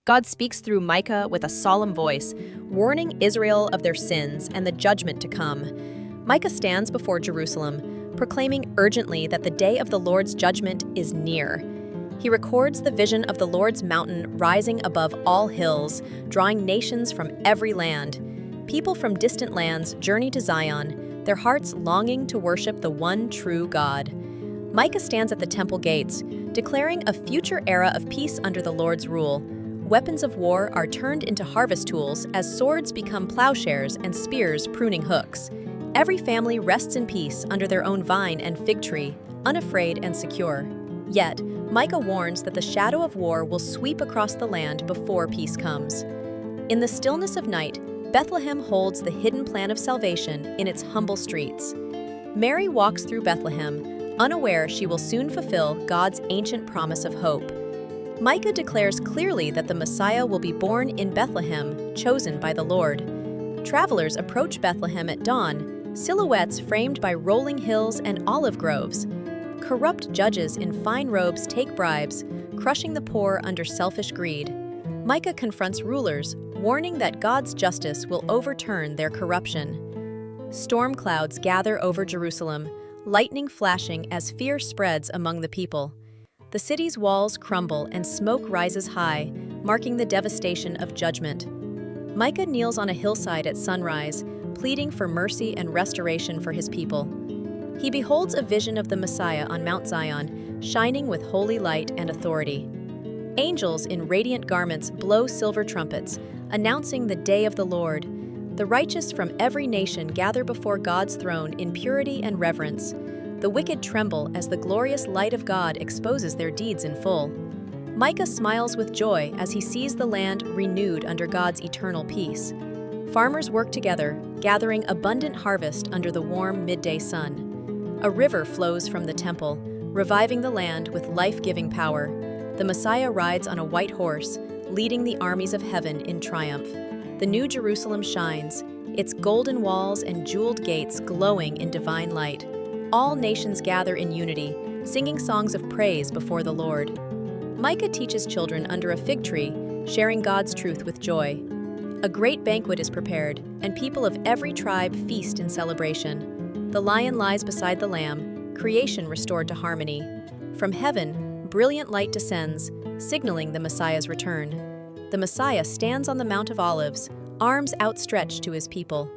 God speaks through Micah with a solemn voice, warning Israel of their sins and the judgment to come. Micah stands before Jerusalem, proclaiming urgently that the day of the Lord's judgment is near. He records the vision of the Lord's mountain rising above all hills, drawing nations from every land. People from distant lands journey to Zion, their hearts longing to worship the one true God. Micah stands at the temple gates, declaring a future era of peace under the Lord's rule. Weapons of war are turned into harvest tools as swords become plowshares and spears pruning hooks. Every family rests in peace under their own vine and fig tree, unafraid and secure. Yet, Micah warns that the shadow of war will sweep across the land before peace comes. In the stillness of night, Bethlehem holds the hidden plan of salvation in its humble streets. Mary walks through Bethlehem, unaware she will soon fulfill God's ancient promise of hope. Micah declares clearly that the Messiah will be born in Bethlehem, chosen by the Lord. Travelers approach Bethlehem at dawn, silhouettes framed by rolling hills and olive groves. Corrupt judges in fine robes take bribes, crushing the poor under selfish greed. Micah confronts rulers, warning that God's justice will overturn their corruption. Storm clouds gather over Jerusalem, lightning flashing as fear spreads among the people. The city's walls crumble and smoke rises high, marking the devastation of judgment. Micah kneels on a hillside at sunrise, pleading for mercy and restoration for his people. He beholds a vision of the Messiah on Mount Zion, shining with holy light and authority. Angels in radiant garments blow silver trumpets, announcing the day of the Lord. The righteous from every nation gather before God's throne in purity and reverence. The wicked tremble as the glorious light of God exposes their deeds in full. Micah smiles with joy as he sees the land renewed under God's eternal peace. Farmers work together, gathering abundant harvest under the warm midday sun. A river flows from the temple, reviving the land with life-giving power. The Messiah rides on a white horse, leading the armies of heaven in triumph. The New Jerusalem shines, its golden walls and jeweled gates glowing in divine light. All nations gather in unity, singing songs of praise before the Lord. Micah teaches children under a fig tree, sharing God's truth with joy. A great banquet is prepared, and people of every tribe feast in celebration. The lion lies beside the lamb, creation restored to harmony. From heaven, brilliant light descends, signaling the Messiah's return. The Messiah stands on the Mount of Olives, arms outstretched to his people.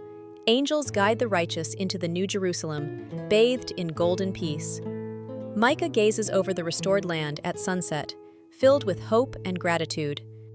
Angels guide the righteous into the New Jerusalem, bathed in golden peace. Micah gazes over the restored land at sunset, filled with hope and gratitude.